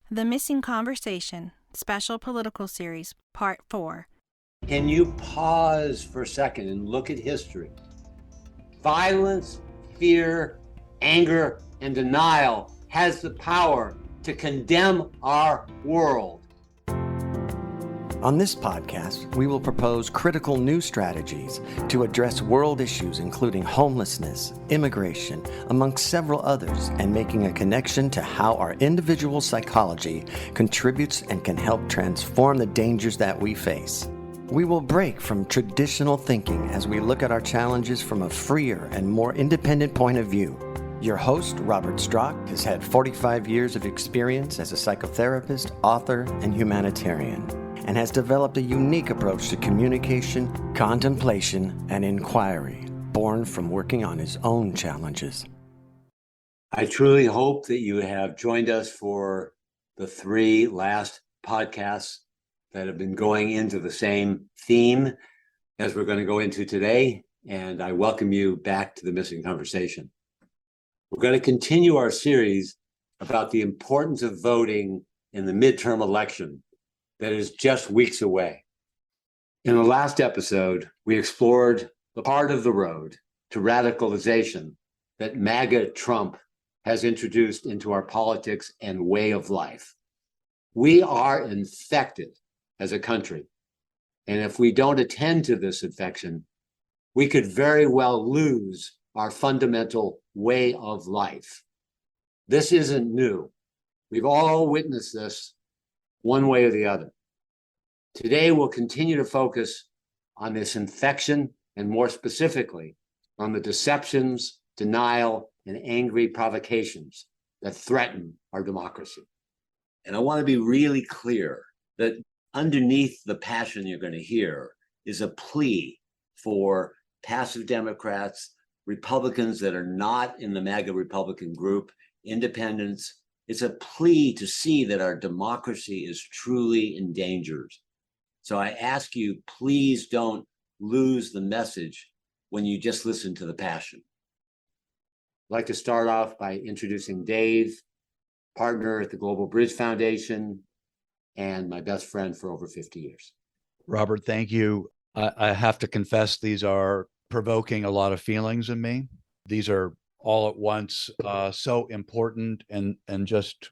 The Missing Conversation, Special Political Series, Part 4. Can you pause for a second and look at history? Violence, fear, anger, and denial has the power to condemn our world. On this podcast, we will propose critical new strategies to address world issues including homelessness, immigration, amongst several others, and making a connection to how our individual psychology contributes and can help transform the dangers that we face. We will break from traditional thinking as we look at our challenges from a freer and more independent point of view. Your host, Robert Strock, has had 45 years of experience as a psychotherapist, author, and humanitarian, and has developed a unique approach to communication, contemplation, and inquiry, born from working on his own challenges. I truly hope that you have joined us for the 3 last podcasts that have been going into the same theme as we're going to go into today, and I welcome you back to the Missing Conversation. We're going to continue our series about the importance of voting in the midterm election that is just weeks away. In the last episode, we explored the part of the road to radicalization that MAGA Trump has introduced into our politics and way of life. We are infected as a country, and if we don't attend to this infection, we could very well lose our fundamental way of life. This isn't new. We've all witnessed this one way or the other. Today, we'll continue to focus on this infection and more specifically on the deceptions, denial, and angry provocations that threaten our democracy. And I want to be really clear that underneath the passion you're going to hear is a plea for passive Democrats, Republicans that are not in the MAGA Republican group, independents. It's a plea to see that our democracy is truly endangered. So I ask you, please don't lose the message when you just listen to the passion. I'd like to start off by introducing Dave, partner at the Global Bridge Foundation, and my best friend for over 50 years. Robert, thank you. I have to confess, these are provoking a lot of feelings in me. These are all at once so important and just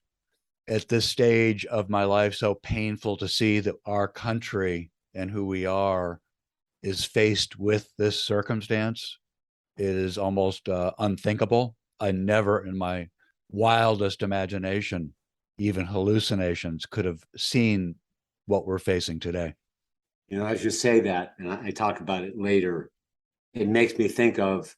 at this stage of my life so painful to see that our country and who we are is faced with this circumstance. It is almost unthinkable. I never in my wildest imagination, even hallucinations, could have seen what we're facing today. You know, as you say that, and I talk about it later, it makes me think of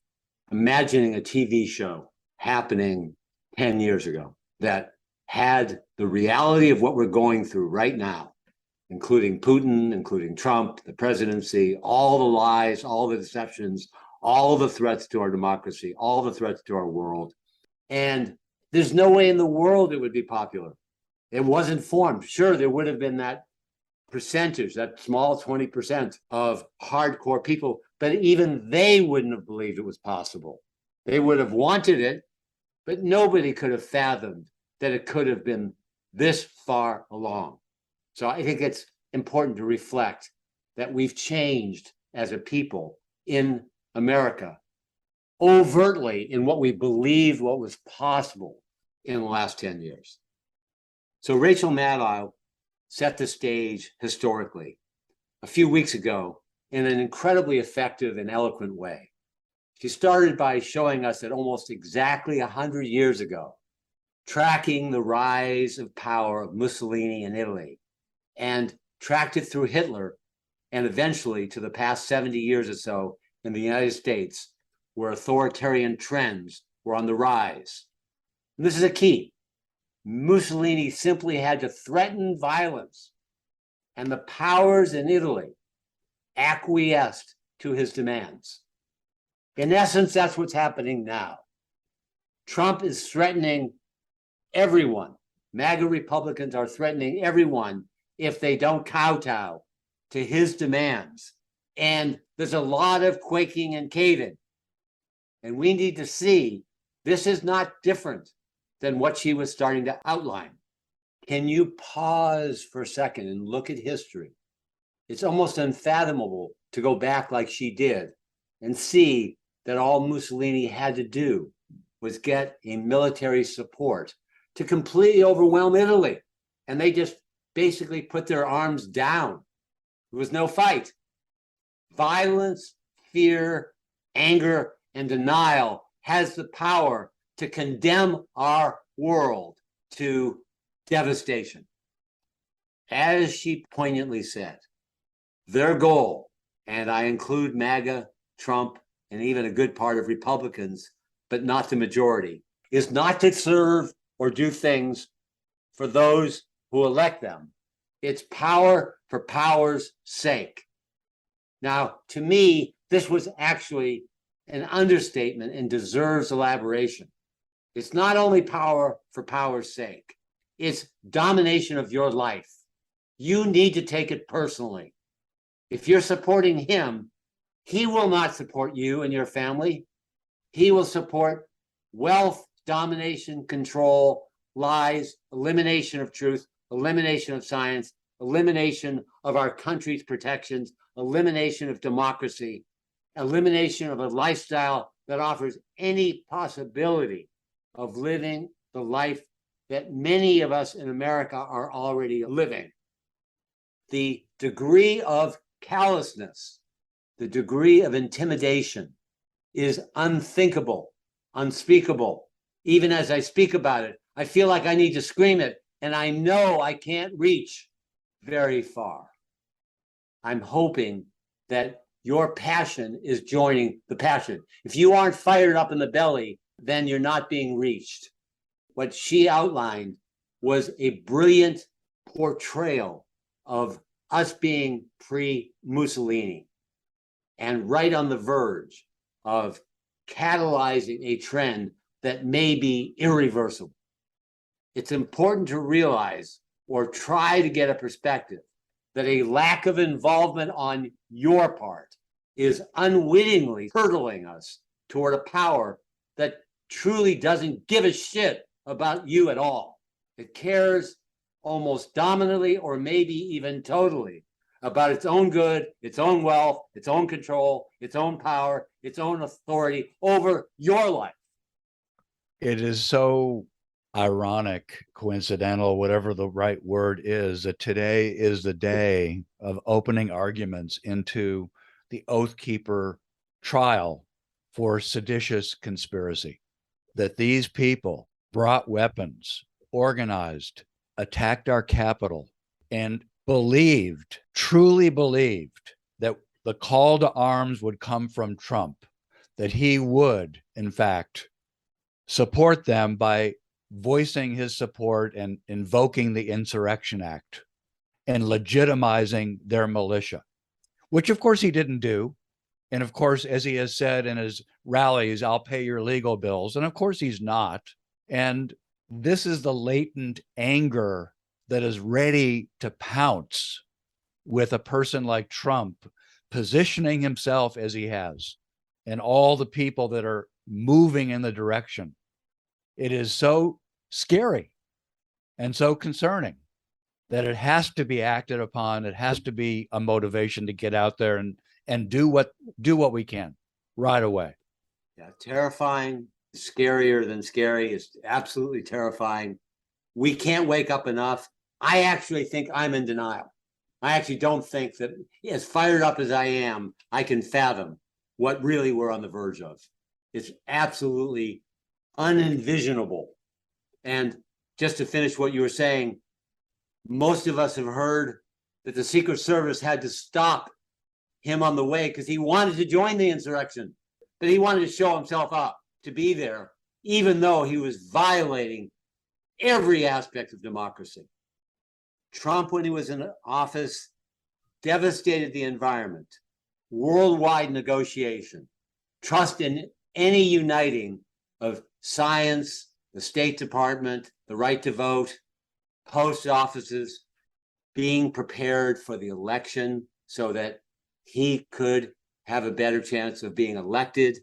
imagining a TV show happening 10 years ago that had the reality of what we're going through right now, including Putin, including Trump, the presidency, all the lies, all the deceptions, all the threats to our democracy, all the threats to our world. And there's no way in the world it would be popular. It wasn't formed. Sure, there would have been that percentage, that small 20% of hardcore people, but even they wouldn't have believed it was possible. They would have wanted it, but nobody could have fathomed that it could have been this far along. So I think it's important to reflect that we've changed as a people in America overtly in what we believed what was possible in the last 10 years. So Rachel Maddow set the stage historically a few weeks ago in an incredibly effective and eloquent way. She started by showing us that almost exactly 100 years ago, tracking the rise of power of Mussolini in Italy, and tracked it through Hitler, and eventually to the past 70 years or so in the United States, where authoritarian trends were on the rise. And this is a key. Mussolini simply had to threaten violence, and the powers in Italy acquiesced to his demands. In essence, that's what's happening now. Trump is threatening everyone. MAGA Republicans are threatening everyone if they don't kowtow to his demands. And there's a lot of quaking and caving. And we need to see this is not different than what she was starting to outline. Can you pause for a second and look at history? It's almost unfathomable to go back like she did and see that all Mussolini had to do was get a military support to completely overwhelm Italy. And they just basically put their arms down. There was no fight. Violence, fear, anger, and denial has the power to condemn our world to devastation. As she poignantly said, their goal, and I include MAGA, Trump, and even a good part of Republicans, but not the majority, is not to serve or do things for those who elect them. It's power for power's sake. Now, to me, this was actually an understatement and deserves elaboration. It's not only power for power's sake, it's domination of your life. You need to take it personally. If you're supporting him, he will not support you and your family. He will support wealth, domination, control, lies, elimination of truth, elimination of science, elimination of our country's protections, elimination of democracy, elimination of a lifestyle that offers any possibility of living the life that many of us in America are already living. The degree of callousness, the degree of intimidation is unthinkable, unspeakable. Even as I speak about it, I feel like I need to scream it, and I know I can't reach very far. I'm hoping that your passion is joining the passion. If you aren't fired up in the belly, then you're not being reached. What she outlined was a brilliant portrayal of us being pre-Mussolini and right on the verge of catalyzing a trend that may be irreversible. It's important to realize or try to get a perspective that a lack of involvement on your part is unwittingly hurtling us toward a power that truly doesn't give a shit about you at all. It cares almost dominantly or maybe even totally about its own good, its own wealth, its own control, its own power, its own authority over your life. It is so ironic, coincidental, whatever the right word is, that today is the day of opening arguments into the Oath Keeper trial for seditious conspiracy. That these people brought weapons, organized, attacked our capital, and believed, truly believed, that the call to arms would come from Trump, that he would, in fact, support them by voicing his support and invoking the Insurrection Act and legitimizing their militia, which of course he didn't do. And of course, as he has said in his rallies, I'll pay your legal bills. And of course he's not. And this is the latent anger that is ready to pounce with a person like Trump positioning himself as he has, and all the people that are moving in the direction. It is so scary and so concerning that it has to be acted upon. It has to be a motivation to get out there and do what we can right away. Yeah, terrifying, scarier than scary. It's absolutely terrifying. We can't wake up enough. I actually think I'm in denial. I actually don't think that, as fired up as I am, I can fathom what really we're on the verge of. It's absolutely unenvisionable. And just to finish what you were saying, most of us have heard that the Secret Service had to stop him on the way because he wanted to join the insurrection, but he wanted to show himself up to be there, even though he was violating every aspect of democracy. Trump, when he was in office, devastated the environment, worldwide negotiation, trust in any uniting of science, the State Department, the right to vote, post offices, being prepared for the election so that he could have a better chance of being elected,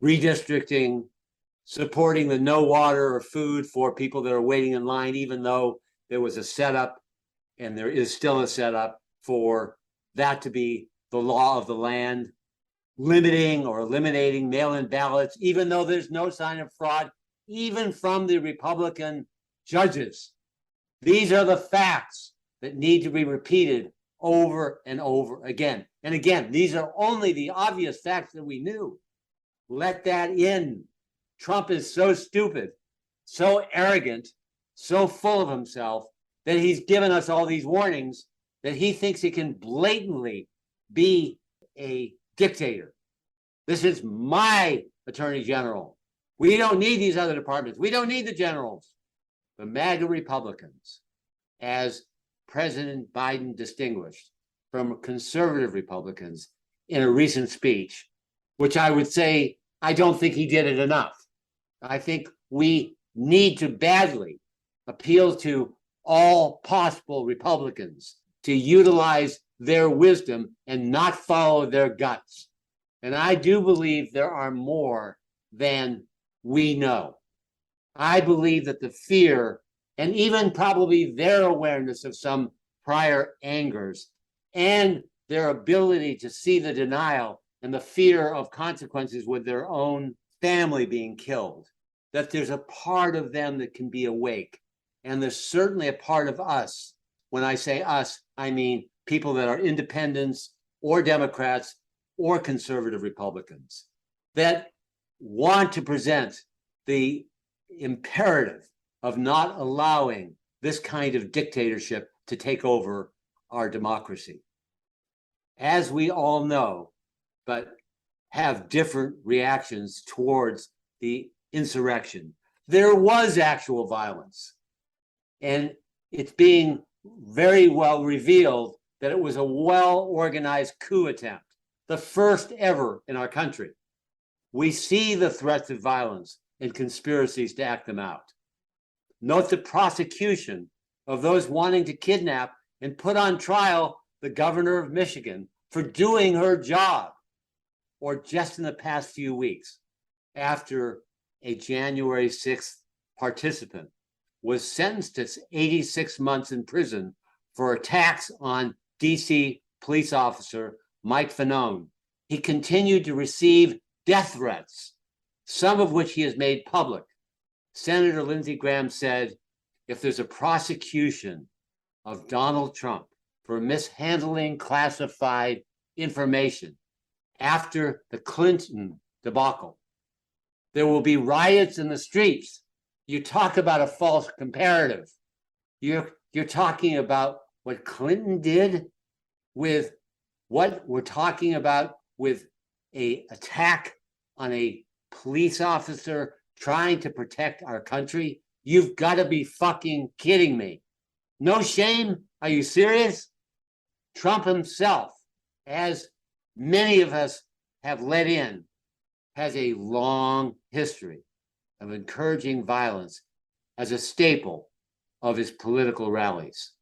redistricting, supporting the no water or food for people that are waiting in line, even though there was a setup, and there is still a setup for that to be the law of the land, limiting or eliminating mail-in ballots, even though there's no sign of fraud, even from the Republican judges. These are the facts that need to be repeated over and over again. And again, these are only the obvious facts that we knew. Let that in. Trump is so stupid, so arrogant, so full of himself that he's given us all these warnings that he thinks he can blatantly be a dictator. This is my attorney general. We don't need these other departments. We don't need the generals. The MAGA Republicans, as President Biden distinguished from conservative Republicans in a recent speech, which I would say, I don't think he did it enough. I think we need to badly appeal to all possible Republicans to utilize their wisdom and not follow their guts. And I do believe there are more than we know. I believe that the fear and even probably their awareness of some prior angers and their ability to see the denial and the fear of consequences with their own family being killed, that there's a part of them that can be awake. And there's certainly a part of us. When I say us, I mean people that are independents or Democrats or conservative Republicans that want to present the imperative of not allowing this kind of dictatorship to take over our democracy. As we all know, but have different reactions towards the insurrection, there was actual violence. And it's being very well revealed that it was a well-organized coup attempt, the first ever in our country. We see the threats of violence and conspiracies to act them out. Note the prosecution of those wanting to kidnap and put on trial the governor of Michigan for doing her job, or just in the past few weeks, after a January 6th participant was sentenced to 86 months in prison for attacks on DC police officer Mike Fanone. He continued to receive death threats, some of which he has made public. Senator Lindsey Graham said, if there's a prosecution of Donald Trump for mishandling classified information after the Clinton debacle, there will be riots in the streets. You talk about a false comparative. You're talking about what Clinton did with what we're talking about with an attack on a police officer trying to protect our country. You've got to be fucking kidding me. No shame? Are you serious? Trump himself, as many of us have let in, has a long history of encouraging violence as a staple of his political rallies.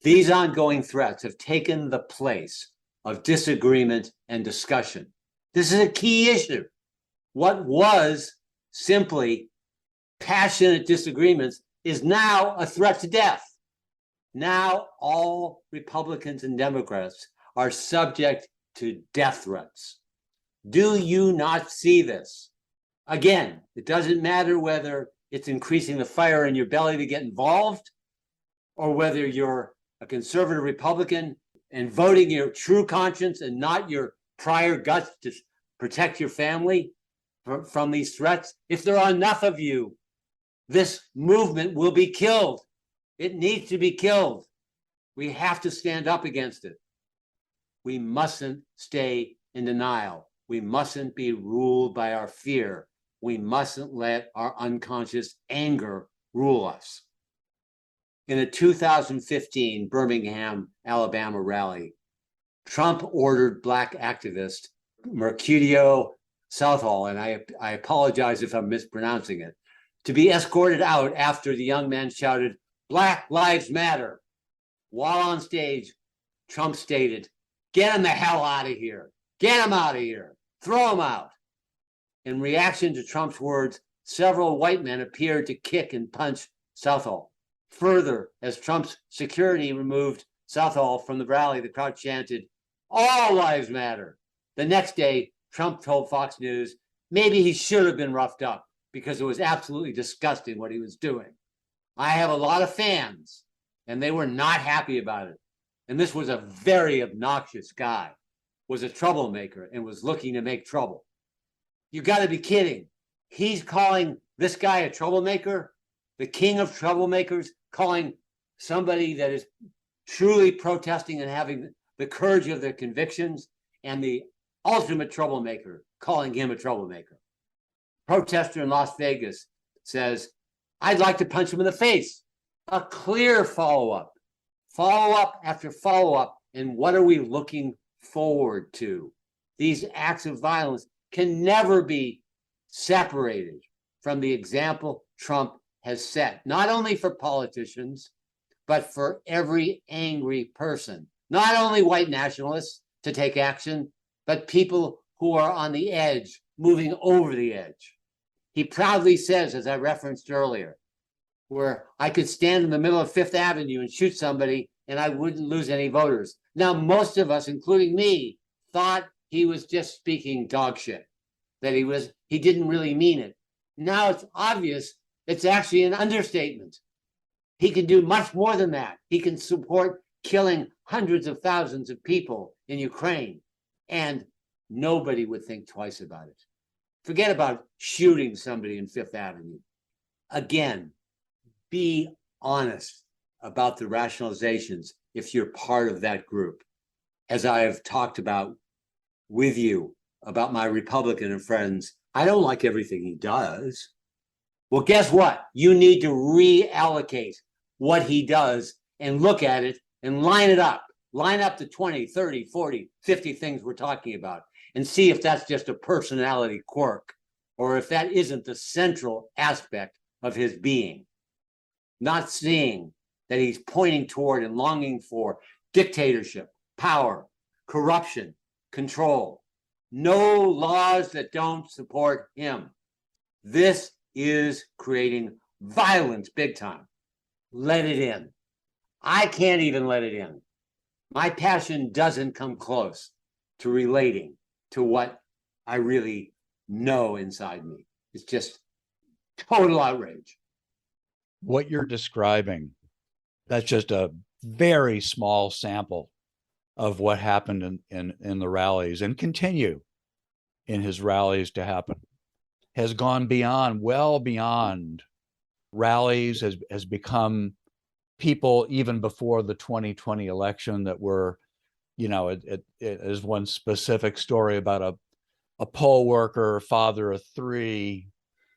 These ongoing threats have taken the place of disagreement and discussion. This is a key issue. What was simply passionate disagreements is now a threat to death. Now all Republicans and Democrats are subject to death threats. Do you not see this? Again, it doesn't matter whether it's increasing the fire in your belly to get involved, or whether you're a conservative Republican and voting your true conscience and not your prior guts to protect your family from these threats. If there are enough of you, this movement will be killed. It needs to be killed. We have to stand up against it. We mustn't stay in denial. We mustn't be ruled by our fear. We mustn't let our unconscious anger rule us. In a 2015 Birmingham, Alabama rally, Trump ordered Black activist Mercutio Southall, and I apologize if I'm mispronouncing it, to be escorted out after the young man shouted, "Black Lives Matter." While on stage, Trump stated, "Get him the hell out of here. Get him out of here. Throw him out." In reaction to Trump's words, several white men appeared to kick and punch Southall. Further, as Trump's security removed Southall from the rally, the crowd chanted, "All lives matter." The next day, Trump told Fox News maybe he should have been roughed up because it was absolutely disgusting what he was doing. I have a lot of fans, and they were not happy about it. And this was a very obnoxious guy, was a troublemaker, and was looking to make trouble. You got to be kidding. He's calling this guy a troublemaker, the king of troublemakers, calling somebody that is truly protesting and having the courage of their convictions, and the ultimate troublemaker, calling him a troublemaker. Protester in Las Vegas says, "I'd like to punch him in the face." A clear follow-up after follow-up. And what are we looking forward to? These acts of violence can never be separated from the example Trump has set, not only for politicians, but for every angry person, not only white nationalists to take action, but people who are on the edge, moving over the edge. He proudly says, as I referenced earlier, where I could stand in the middle of Fifth Avenue and shoot somebody and I wouldn't lose any voters. Now, most of us, including me, thought he was just speaking dog shit, that he didn't really mean it. Now it's obvious it's actually an understatement. He can do much more than that. He can support killing hundreds of thousands of people in Ukraine, and nobody would think twice about it. Forget about shooting somebody in Fifth Avenue. Again, be honest about the rationalizations if you're part of that group. As I have talked about with you about my Republican friends, I don't like everything he does. Well, guess what? You need to reallocate what he does and look at it and line it up. Line up the 20, 30, 40, 50 things we're talking about and see if that's just a personality quirk or if that isn't the central aspect of his being. Not seeing that he's pointing toward and longing for dictatorship, power, corruption, control. No laws that don't support him. This is creating violence big time. Let it in. I can't even let it in. My passion doesn't come close to relating to what I really know inside me. It's just total outrage. What you're describing, that's just a very small sample of what happened in the rallies and continue in his rallies to happen. Has gone beyond, well beyond rallies, has become people even before the 2020 election that were, it is one specific story about a poll worker, father of three,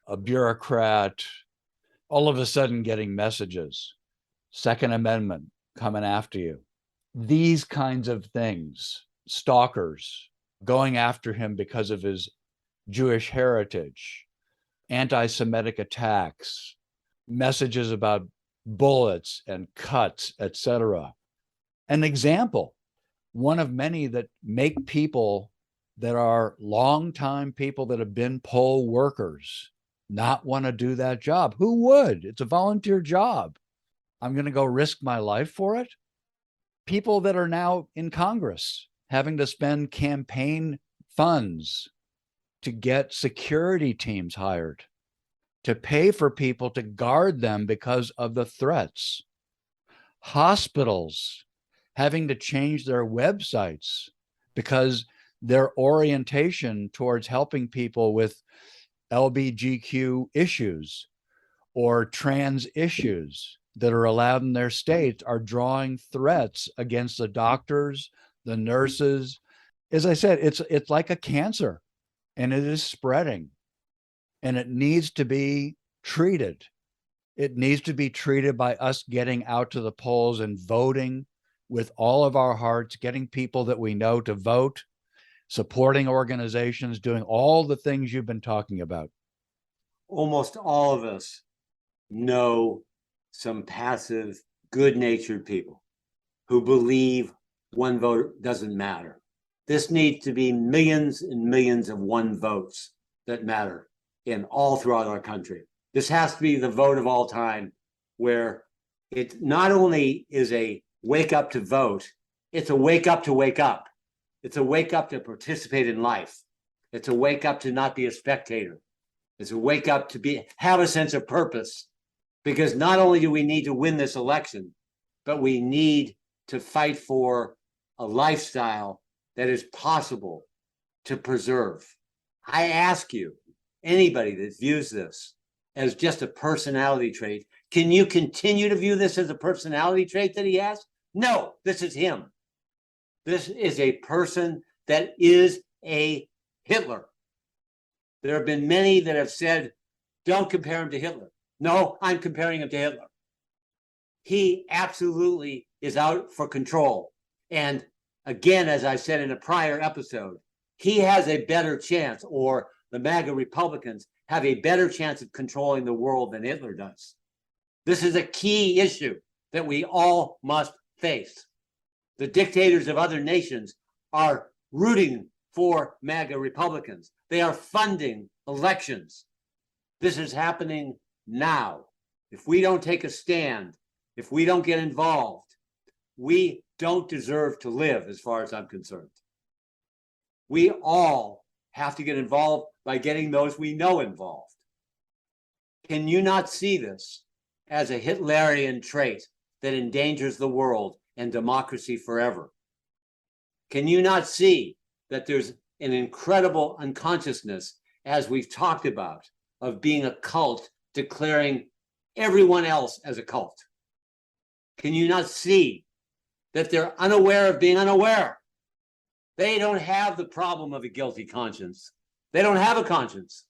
a bureaucrat, all of a sudden getting messages, Second Amendment coming after you. These kinds of things, stalkers going after him because of his Jewish heritage, anti-Semitic attacks, messages about bullets and cuts, etc. An example, one of many that make people that are longtime people that have been poll workers not want to do that job. Who would? It's a volunteer job. I'm going to go risk my life for it. People that are now in Congress having to spend campaign funds to get security teams hired, to pay for people to guard them because of the threats. Hospitals having to change their websites because their orientation towards helping people with LGBTQ issues or trans issues that are allowed in their states are drawing threats against the doctors, the nurses. As I said, it's like a cancer, and it is spreading, and it needs to be treated. It needs to be treated by us getting out to the polls and voting with all of our hearts, getting people that we know to vote, supporting organizations, doing all the things you've been talking about. Almost all of us know some passive, good-natured people who believe one vote doesn't matter. This needs to be millions and millions of one votes that matter in all throughout our country. This has to be the vote of all time, where It not only is a wake up to vote, it's a wake up to wake up. It's a wake up to participate in life. It's a wake up to not be a spectator. It's a wake up to have a sense of purpose, because not only do we need to win this election, but we need to fight for a lifestyle that is possible to preserve. I ask you, anybody that views this as just a personality trait, can you continue to view this as a personality trait that he has? No, this is him. This is a person that is a Hitler. There have been many that have said, don't compare him to Hitler. No, I'm comparing him to Hitler. He absolutely is out for control. And again, as I said in a prior episode, he has a better chance, or the MAGA Republicans have a better chance of controlling the world than Hitler does. This is a key issue that we all must face. The dictators of other nations are rooting for MAGA Republicans. They are funding elections. This is happening now. If we don't take a stand, if we don't get involved, we don't deserve to live, as far as I'm concerned. We all have to get involved by getting those we know involved. Can you not see this as a Hitlerian trait that endangers the world and democracy forever? Can you not see that there's an incredible unconsciousness, as we've talked about, of being a cult declaring everyone else as a cult? Can you not see that they're unaware of being unaware? They don't have the problem of a guilty conscience. They don't have a conscience.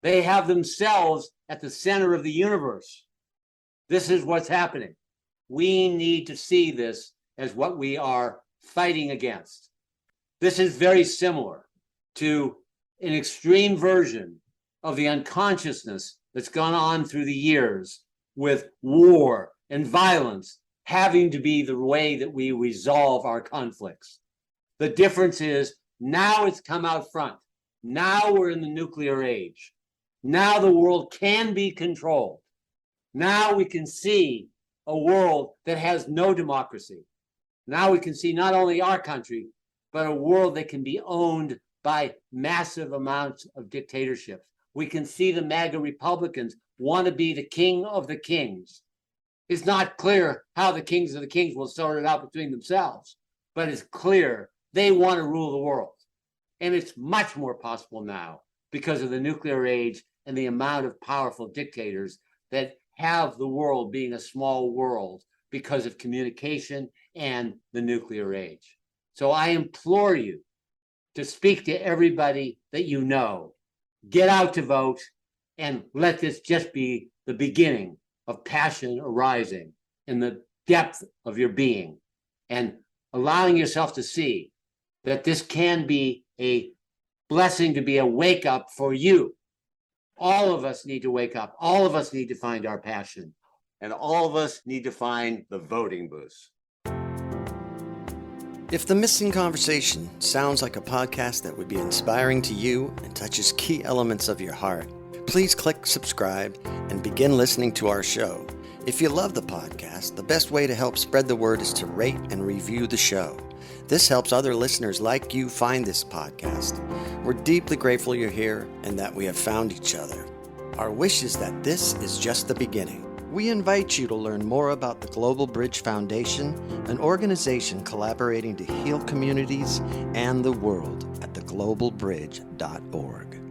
They have themselves at the center of the universe. This is what's happening. We need to see this as what we are fighting against. This is very similar to an extreme version of the unconsciousness that's gone on through the years with war and violence having to be the way that we resolve our conflicts. The difference is now it's come out front. Now we're in the nuclear age. Now the world can be controlled. Now we can see a world that has no democracy. Now we can see not only our country, but a world that can be owned by massive amounts of dictatorships. We can see the MAGA Republicans want to be the king of the kings. It's not clear how the kings of the kings will sort it out between themselves, but it's clear they want to rule the world. And it's much more possible now because of the nuclear age and the amount of powerful dictators that have the world being a small world because of communication and the nuclear age. So I implore you to speak to everybody that you know. Get out to vote and let this just be the beginning of passion arising in the depth of your being and allowing yourself to see that this can be a blessing, to be a wake up for you. All of us need to wake up. All of us need to find our passion. And all of us need to find the voting booth. If The Missing Conversation sounds like a podcast that would be inspiring to you and touches key elements of your heart, please click subscribe and begin listening to our show. If you love the podcast, the best way to help spread the word is to rate and review the show. This helps other listeners like you find this podcast. We're deeply grateful you're here and that we have found each other. Our wish is that this is just the beginning. We invite you to learn more about the Global Bridge Foundation, an organization collaborating to heal communities and the world at theglobalbridge.org.